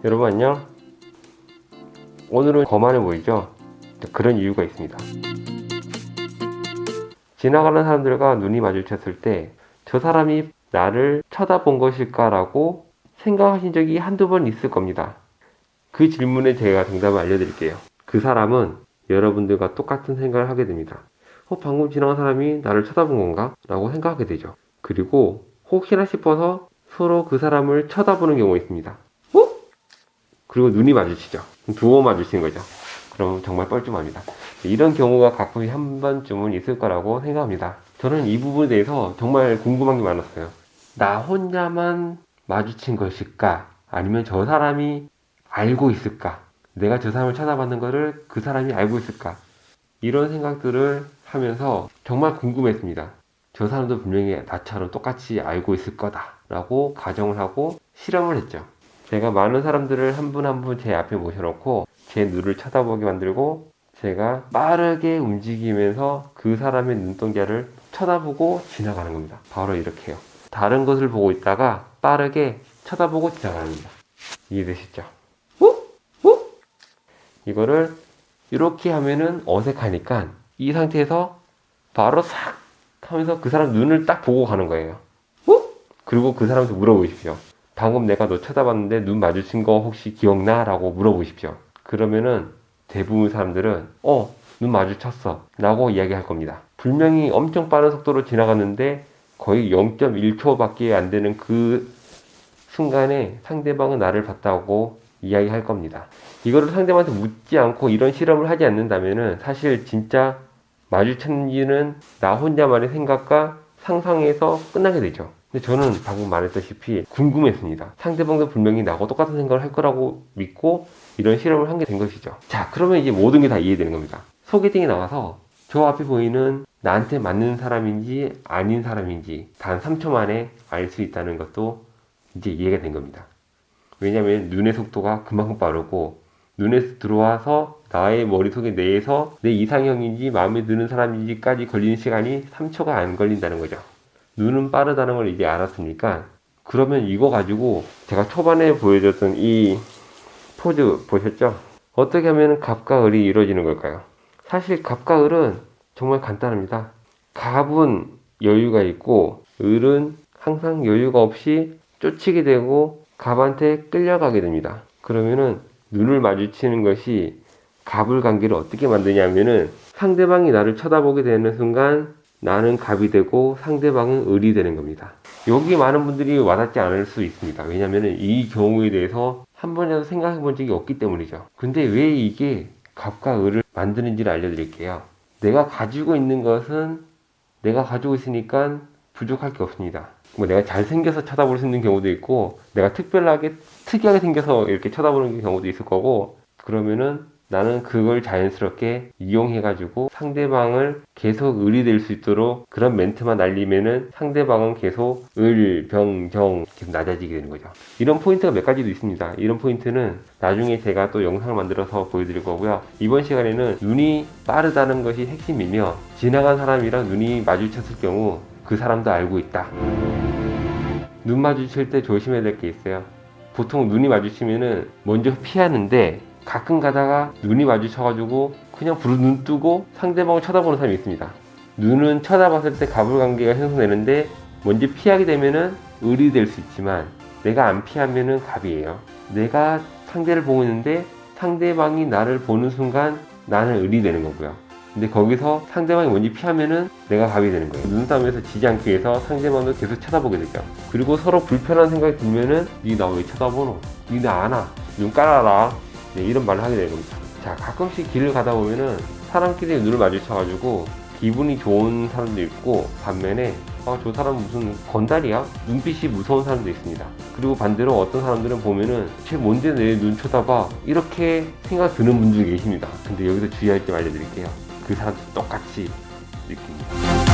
여러분 안녕. 오늘은 거만해 보이죠? 그런 이유가 있습니다. 지나가는 사람들과 눈이 마주쳤을 때 저 사람이 나를 쳐다본 것일까 라고 생각하신 적이 한두 번 있을 겁니다. 그 질문에 제가 정답을 알려드릴게요. 그 사람은 여러분들과 똑같은 생각을 하게 됩니다. 방금 지나간 사람이 나를 쳐다본 건가? 라고 생각하게 되죠. 그리고 혹시나 싶어서 서로 그 사람을 쳐다보는 경우가 있습니다. 그리고 눈이 마주치죠. 두 번 마주치는 거죠. 그럼 정말 뻘쭘합니다. 이런 경우가 가끔 한 번쯤은 있을 거라고 생각합니다. 저는 이 부분에 대해서 정말 궁금한 게 많았어요. 나 혼자만 마주친 것일까? 아니면 저 사람이 알고 있을까? 내가 저 사람을 쳐다봤는 거를 그 사람이 알고 있을까? 이런 생각들을 하면서 정말 궁금했습니다. 저 사람도 분명히 나처럼 똑같이 알고 있을 거다 라고 가정을 하고 실험을 했죠. 제가 많은 사람들을 한 분 한 분 제 앞에 모셔놓고 제 눈을 쳐다보게 만들고 제가 빠르게 움직이면서 그 사람의 눈동자를 쳐다보고 지나가는 겁니다. 바로 이렇게요. 다른 것을 보고 있다가 빠르게 쳐다보고 지나가는 겁니다. 이해되시죠? 이거를 이렇게 하면은 어색하니까 이 상태에서 바로 싹 하면서 그 사람 눈을 딱 보고 가는 거예요. 그리고 그 사람한테 물어보십시오. 방금 내가 너 쳐다봤는데 눈 마주친 거 혹시 기억나? 라고 물어보십시오. 그러면은 대부분 사람들은 눈 마주쳤어 라고 이야기할 겁니다. 분명히 엄청 빠른 속도로 지나갔는데 거의 0.1초 밖에 안 되는 그 순간에 상대방은 나를 봤다고 이야기할 겁니다. 이거를 상대방한테 묻지 않고 이런 실험을 하지 않는다면은 사실 진짜 마주쳤는지는 나 혼자만의 생각과 상상에서 끝나게 되죠. 근데 저는 방금 말했다시피 궁금했습니다. 상대방도 분명히 나하고 똑같은 생각을 할 거라고 믿고 이런 실험을 한 게 된 것이죠. 자, 그러면 이제 모든 게 다 이해되는 겁니다. 소개팅이 나와서 저 앞에 보이는 나한테 맞는 사람인지 아닌 사람인지 단 3초 만에 알 수 있다는 것도 이제 이해가 된 겁니다. 왜냐하면 눈의 속도가 그만큼 빠르고 눈에 들어와서 나의 머릿속에 내에서 내 이상형인지 마음에 드는 사람인지까지 걸리는 시간이 3초가 안 걸린다는 거죠. 눈은 빠르다는 걸 이제 알았으니까 그러면 이거 가지고 제가 초반에 보여줬던 이 포즈 보셨죠? 어떻게 하면 갑과 을이 이루어지는 걸까요? 사실 갑과 을은 정말 간단합니다. 갑은 여유가 있고 을은 항상 여유가 없이 쫓이게 되고 갑한테 끌려가게 됩니다. 그러면은 눈을 마주치는 것이 갑을 관계를 어떻게 만드냐면은 상대방이 나를 쳐다보게 되는 순간 나는 갑이 되고 상대방은 을이 되는 겁니다. 여기 많은 분들이 와닿지 않을 수 있습니다. 왜냐면은 이 경우에 대해서 한 번이라도 생각해 본 적이 없기 때문이죠. 근데 왜 이게 갑과 을을 만드는지를 알려드릴게요. 내가 가지고 있는 것은 내가 가지고 있으니까 부족할 게 없습니다. 뭐 내가 잘생겨서 쳐다볼 수 있는 경우도 있고 내가 특이하게 생겨서 이렇게 쳐다보는 경우도 있을 거고 그러면은 나는 그걸 자연스럽게 이용해가지고 상대방을 계속 을이 될 수 있도록 그런 멘트만 날리면은 상대방은 계속 을, 병, 정 계속 낮아지게 되는 거죠. 이런 포인트가 몇 가지도 있습니다. 이런 포인트는 나중에 제가 또 영상을 만들어서 보여드릴 거고요. 이번 시간에는 눈이 빠르다는 것이 핵심이며 지나간 사람이랑 눈이 마주쳤을 경우 그 사람도 알고 있다. 눈 마주칠 때 조심해야 될 게 있어요. 보통 눈이 마주치면은 먼저 피하는데 가끔 가다가 눈이 마주쳐가지고 그냥 부르 눈 뜨고 상대방을 쳐다보는 사람이 있습니다. 눈은 쳐다봤을 때 갑을관계가 형성되는데 먼저 피하게 되면은 을이 될 수 있지만 내가 안 피하면은 갑이에요. 내가 상대를 보고 있는데 상대방이 나를 보는 순간 나는 을이 되는 거고요. 근데 거기서 상대방이 먼저 피하면은 내가 갑이 되는 거예요. 눈싸움에서 지지 않기 위해서 상대방도 계속 쳐다보게 되죠. 그리고 서로 불편한 생각이 들면은 니 나 왜 쳐다보노? 니 나 아나? 눈 깔아라. 네, 이런 말을 하게 되는 겁니다. 자, 가끔씩 길을 가다 보면은 사람끼리 눈을 마주쳐가지고 기분이 좋은 사람도 있고 반면에 저 사람은 무슨 건달이야? 눈빛이 무서운 사람도 있습니다. 그리고 반대로 어떤 사람들은 보면은 쟤 뭔데 내 눈 쳐다봐? 이렇게 생각 드는 분들이 계십니다. 근데 여기서 주의할 점 알려드릴게요. 그 사람도 똑같이 느낍니다.